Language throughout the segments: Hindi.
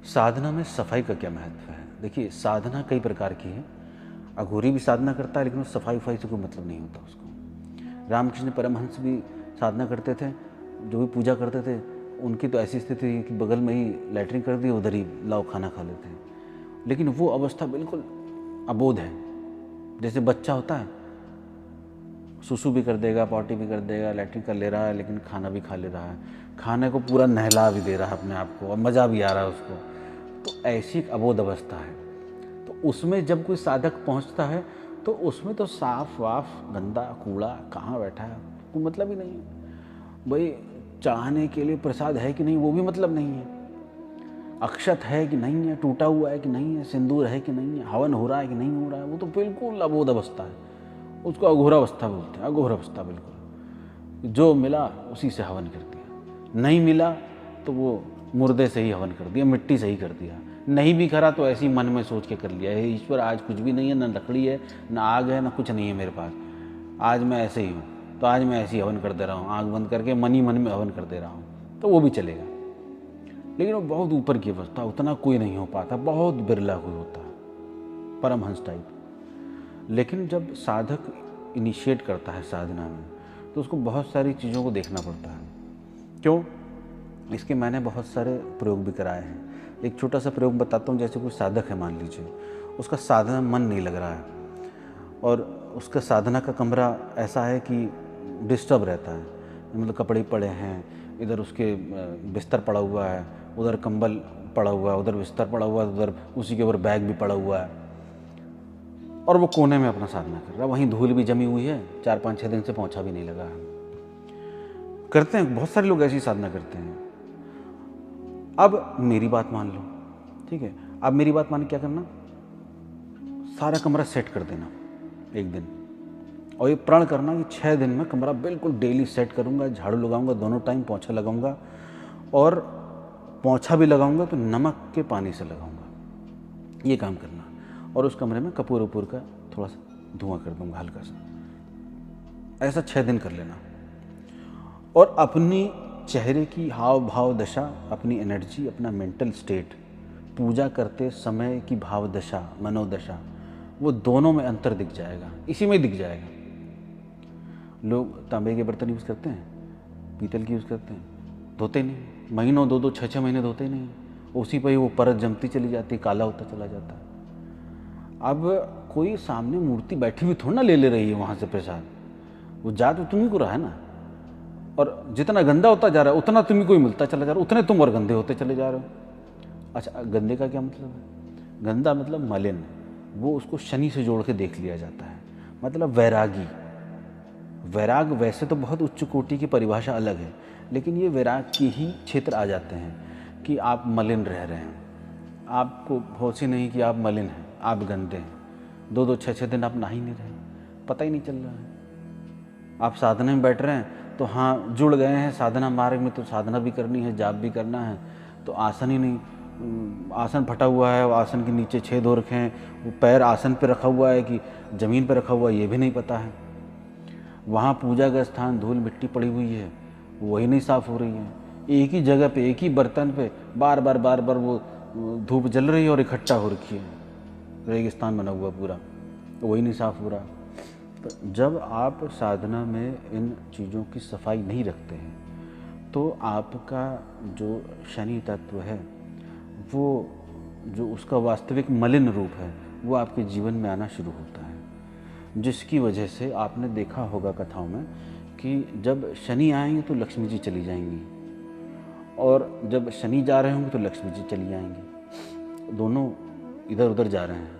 साधना में सफाई का क्या महत्व है? देखिए, साधना कई प्रकार की है। अघोरी भी साधना करता है, लेकिन उस सफाई वफाई से कोई मतलब नहीं होता उसको। रामकृष्ण परमहंस भी साधना करते थे, जो भी पूजा करते थे, उनकी तो ऐसी स्थिति थी कि बगल में ही लैट्रिन कर दी, उधर ही लाओ खाना खा लेते हैं। लेकिन वो अवस्था बिल्कुल अबोध है। जैसे बच्चा होता है, सुसु भी कर देगा, पॉटी भी कर देगा, लैट्रिन कर ले रहा है, लेकिन खाना भी खा ले रहा है, खाने को पूरा नहला भी दे रहा है अपने आप को, और मज़ा भी आ रहा है उसको। तो ऐसी एक अबोध अवस्था है। तो उसमें जब कोई साधक पहुंचता है तो उसमें तो साफ वाफ गंदा कूड़ा कहाँ बैठा है कोई मतलब ही नहीं है। भाई, चढ़ाने के लिए प्रसाद है कि नहीं वो भी मतलब नहीं है, अक्षत है कि नहीं है, टूटा हुआ है कि नहीं है, सिंदूर है कि नहीं है, हवन हो रहा है कि नहीं हो रहा है, वो तो बिल्कुल अबोध अवस्था है। उसको अघोर अवस्था बोलते हैं, अघोर अवस्था बिल्कुल। जो मिला उसी से हवन कर दिया, नहीं मिला तो वो मुर्दे से ही हवन कर दिया, मिट्टी से ही कर दिया, नहीं भी करा तो ऐसी मन में सोच के कर लिया, हे ईश्वर आज कुछ भी नहीं है, ना लकड़ी है, ना आग है, ना कुछ नहीं है मेरे पास, आज मैं ऐसे ही हूँ, तो आज मैं ऐसे ही हवन कर दे रहा हूँ, आँख बंद करके मन ही मन में हवन कर दे रहा हूँ, तो वो भी चलेगा। लेकिन वो बहुत ऊपर की अवस्था, उतना कोई नहीं हो पाता, बहुत बिरला कोई होता है, परमहंस टाइप। लेकिन जब साधक इनिशिएट करता है साधना में, तो उसको बहुत सारी चीज़ों को देखना पड़ता है। क्यों? इसके मैंने बहुत सारे प्रयोग भी कराए हैं। एक छोटा सा प्रयोग बताता हूँ। जैसे कोई साधक है, मान लीजिए, उसका साधना मन नहीं लग रहा है, और उसका साधना का कमरा ऐसा है कि डिस्टर्ब रहता है, मतलब कपड़े पड़े हैं, इधर उसके बिस्तर पड़ा हुआ है, उधर कंबल पड़ा हुआ है, उधर बिस्तर पड़ा हुआ है, उधर उसी के ऊपर बैग भी पड़ा हुआ है, और वो कोने में अपना साधना कर रहा है। वहीं धूल भी जमी हुई है, 4-5-6 दिन से पोंछा भी नहीं लगा है। करते हैं, बहुत सारे लोग ऐसी साधना करते हैं। अब मेरी बात मान लो, ठीक है? अब मेरी बात मान के क्या करना, सारा कमरा सेट कर देना एक दिन, और ये प्रण करना कि 6 दिन में कमरा बिल्कुल डेली सेट करूँगा, झाड़ू लगाऊंगा दोनों टाइम, पोंछा लगाऊंगा, और पोंछा भी लगाऊंगा तो नमक के पानी से लगाऊंगा, ये काम करना। और उस कमरे में कपूर वपूर का थोड़ा सा धुआं कर दूंगा हल्का सा। ऐसा 6 दिन कर लेना, और अपनी चेहरे की हाव भाव दशा, अपनी एनर्जी, अपना मेंटल स्टेट, पूजा करते समय की भाव दशा, मनोदशा, वो दोनों में अंतर दिख जाएगा, इसी में दिख जाएगा। लोग तांबे के बर्तन यूज़ करते हैं, पीतल की यूज़ करते हैं, धोते नहीं, महीनों 2-2 6-6 महीने धोते नहीं, उसी पर ही वो परत जमती चली जाती, काला होता चला जाता है। अब कोई सामने मूर्ति बैठी हुई थोड़ा ना ले रही है वहाँ से प्रसाद, वो जा तो तुम्ही को रहा है ना, और जितना गंदा होता जा रहा है उतना तुम्ही को ही मिलता चला जा रहा है, उतने तुम और गंदे होते चले जा रहे हो। अच्छा, गंदे का क्या मतलब है? गंदा मतलब मलिन, वो उसको शनि से जोड़ के देख लिया जाता है, मतलब वैरागी। वैराग वैसे तो बहुत उच्च कोटि की परिभाषा अलग है, लेकिन ये वैराग की ही क्षेत्र आ जाते हैं कि आप मलिन रह रहे हैं, आपको होश ही नहीं कि आप मलिन हैं, आप गंदे हैं, 2-2 6-6 दिन आप नहा ही नहीं रहे, पता ही नहीं चल रहा है। आप साधना में बैठ रहे हैं तो हाँ जुड़ गए हैं साधना मार्ग में, तो साधना भी करनी है, जाप भी करना है, तो आसन ही नहीं, आसन फटा हुआ है, आसन के नीचे छेद हो रखे हैं, वो पैर आसन पे रखा हुआ है कि ज़मीन पे रखा हुआ है ये भी नहीं पता है। वहाँ पूजा का स्थान धूल मिट्टी पड़ी हुई है, वही नहीं साफ़ हो रही है, एक ही जगह पे एक ही बर्तन पे बार बार वो धूप जल रही है और इकट्ठा हो रखी है, रेगिस्तान बना हुआ पूरा, वही नहीं साफ़ हो रहा। तो जब आप साधना में इन चीज़ों की सफाई नहीं रखते हैं तो आपका जो शनि तत्व है, वो जो उसका वास्तविक मलिन रूप है, वो आपके जीवन में आना शुरू होता है, जिसकी वजह से आपने देखा होगा कथाओं में कि जब शनि आएंगे तो लक्ष्मी जी चली जाएंगी, और जब शनि जा रहे होंगे तो लक्ष्मी जी चली जाएंगी, दोनों इधर उधर जा रहे हैं,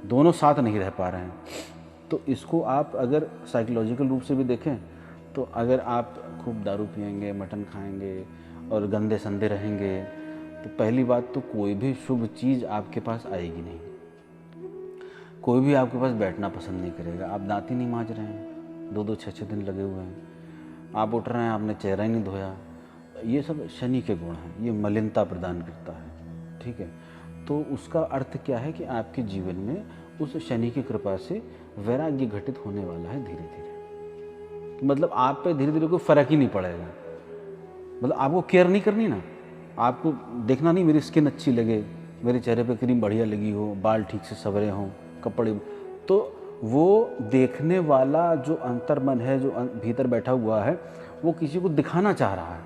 दोनों साथ नहीं रह पा रहे हैं। तो इसको आप अगर साइकोलॉजिकल रूप से भी देखें तो अगर आप खूब दारू पिएंगे, मटन खाएंगे और गंदे संदे रहेंगे, तो पहली बात तो कोई भी शुभ चीज़ आपके पास आएगी नहीं, कोई भी आपके पास बैठना पसंद नहीं करेगा। आप दांत ही नहीं मांज रहे हैं, 2-2 6-6 दिन लगे हुए हैं, आप उठ रहे हैं आपने चेहरा ही नहीं धोया, ये सब शनि के गुण हैं, ये मलिनता प्रदान करता है, ठीक है। तो उसका अर्थ क्या है कि आपके जीवन में उस शनि की कृपा से वैराग्य घटित होने वाला है धीरे धीरे। मतलब आप पे धीरे धीरे कोई फर्क ही नहीं पड़ेगा, मतलब आपको केयर नहीं करनी ना, आपको देखना नहीं मेरी स्किन अच्छी लगे, मेरे चेहरे पे क्रीम बढ़िया लगी हो, बाल ठीक से संवरे हों, कपड़े, तो वो देखने वाला जो अंतर्मन है, जो भीतर बैठा हुआ है, वो किसी को दिखाना चाह रहा है।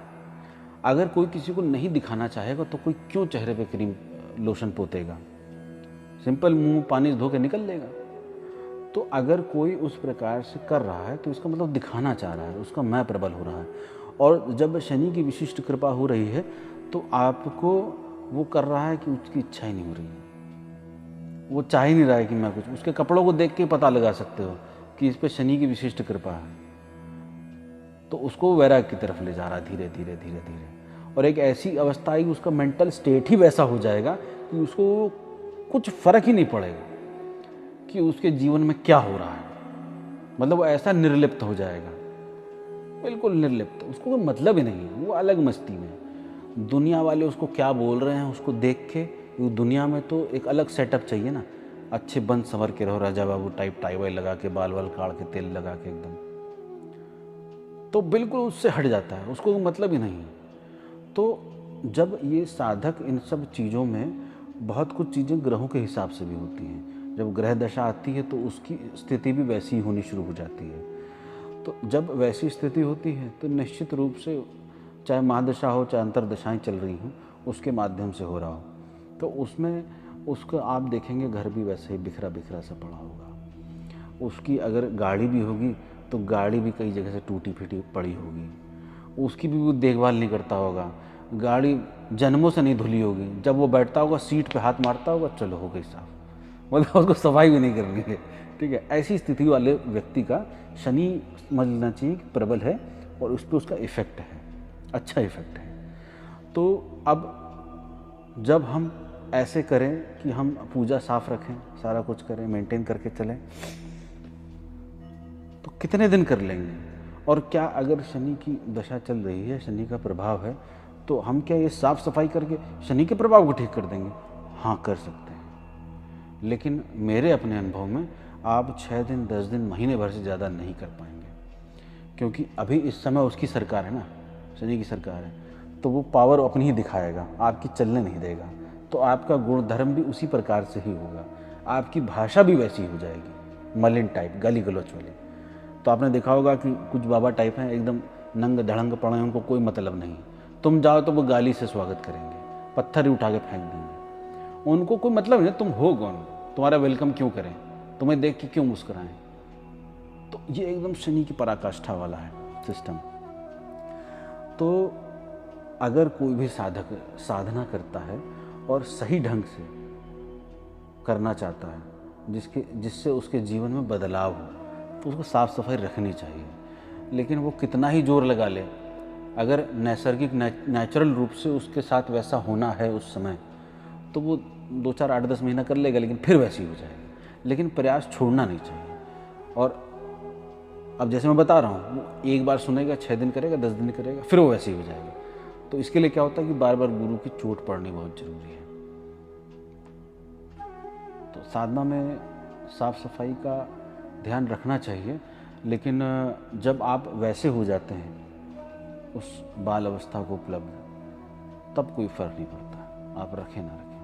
अगर कोई किसी को नहीं दिखाना चाहेगा तो कोई क्यों चेहरे पे क्रीम लोशन पोतेगा? सिंपल मुंह पानी से धो के निकल लेगा। तो अगर कोई उस प्रकार से कर रहा है तो इसका मतलब दिखाना चाह रहा है, उसका मैं प्रबल हो रहा है। और जब शनि की विशिष्ट कृपा हो रही है तो आपको वो कर रहा है कि उसकी इच्छा ही नहीं हो रही है, वो चाह ही नहीं रहा है कि मैं कुछ, उसके कपड़ों को देख के पता लगा सकते हो कि इस पे शनि की विशिष्ट कृपा है। तो उसको वैराग्य की तरफ ले जा रहा है धीरे धीरे धीरे धीरे, और एक ऐसी अवस्था आई, उसका मेंटल स्टेट ही वैसा हो जाएगा कि उसको कुछ फर्क ही नहीं पड़ेगा कि उसके जीवन में क्या हो रहा है। मतलब वो ऐसा निर्लिप्त हो जाएगा, बिल्कुल निर्लिप्त, उसको कोई मतलब ही नहीं है, वो अलग मस्ती में। दुनिया वाले उसको क्या बोल रहे हैं उसको देख के, दुनिया में तो एक अलग सेटअप चाहिए ना, अच्छे बन संवर के रहो, Raja Babu type, tie Y लगा के, बाल वाल काट के, तेल लगा के एकदम, तो बिल्कुल उससे हट जाता है, उसको मतलब ही नहीं है। तो जब ये साधक इन सब चीज़ों में, बहुत कुछ चीज़ें ग्रहों के हिसाब से भी होती हैं, जब ग्रह दशा आती है तो उसकी स्थिति भी वैसी ही होनी शुरू हो जाती है। तो जब वैसी स्थिति होती है तो निश्चित रूप से, चाहे महादशा हो चाहे अंतरदशाएं चल रही हों, उसके माध्यम से हो रहा हो, तो उसमें उसको आप देखेंगे घर भी वैसे ही बिखरा बिखरा सा पड़ा होगा। उसकी अगर गाड़ी भी होगी तो गाड़ी भी कई जगह से टूटी फीटी पड़ी होगी, उसकी भी वो देखभाल नहीं करता होगा, गाड़ी जन्मों से नहीं धुली होगी, जब वो बैठता होगा सीट पे हाथ मारता होगा, चलो हो गई साफ, मतलब उसको सफाई भी नहीं करनी है। ठीक है, ऐसी स्थिति वाले व्यक्ति का शनि समझ लेना चाहिए कि प्रबल है और उस पर उसका इफेक्ट है, अच्छा इफेक्ट है। तो अब जब हम ऐसे करें कि हम पूजा साफ रखें, सारा कुछ करें, मेंटेन करके चलें, तो कितने दिन कर लेंगे? और क्या अगर शनि की दशा चल रही है, शनि का प्रभाव है, तो हम क्या ये साफ सफाई करके शनि के प्रभाव को ठीक कर देंगे? हाँ, कर सकते हैं, लेकिन मेरे अपने अनुभव में आप 6 दिन, 10 दिन, महीने भर से ज़्यादा नहीं कर पाएंगे, क्योंकि अभी इस समय उसकी सरकार है ना, शनि की सरकार है, तो वो पावर अपनी ही दिखाएगा, आपकी चलने नहीं देगा। तो आपका गुण धर्म भी उसी प्रकार से ही होगा, आपकी भाषा भी वैसी हो जाएगी, मलिन टाइप, गाली गलौच वाली। तो आपने देखा होगा कि कुछ बाबा टाइप हैं, एकदम नंग धड़ंग पड़े हैं, उनको कोई मतलब नहीं, तुम जाओ तो वो गाली से स्वागत करेंगे, पत्थर ही उठा के फेंक देंगे, उनको कोई मतलब नहीं, तुम हो कौन, तुम्हारा वेलकम क्यों करें, तुम्हें देख के क्यों मुस्कुराएं। तो ये एकदम शनि की पराकाष्ठा वाला है सिस्टम। तो अगर कोई भी साधक साधना करता है और सही ढंग से करना चाहता है, जिससे उसके जीवन में बदलाव हो, तो उसको साफ सफाई रखनी चाहिए। लेकिन वो कितना ही जोर लगा ले, अगर नैसर्गिक नेचुरल रूप से उसके साथ वैसा होना है उस समय, तो वो 2, 4, 8, 10 महीना कर लेगा, लेकिन फिर वैसी हो जाएगी। लेकिन प्रयास छोड़ना नहीं चाहिए। और अब जैसे मैं बता रहा हूँ, वो एक बार सुनेगा, 6 दिन करेगा, 10 दिन करेगा, फिर वो वैसे ही हो जाएगा। तो इसके लिए क्या होता है कि बार बार गुरु की चोट पड़नी बहुत जरूरी है। तो साधना में साफ सफाई का ध्यान रखना चाहिए, लेकिन जब आप वैसे हो जाते हैं उस बाल अवस्था को उपलब्ध, तब कोई फर्क नहीं पड़ता, आप रखें ना रखें।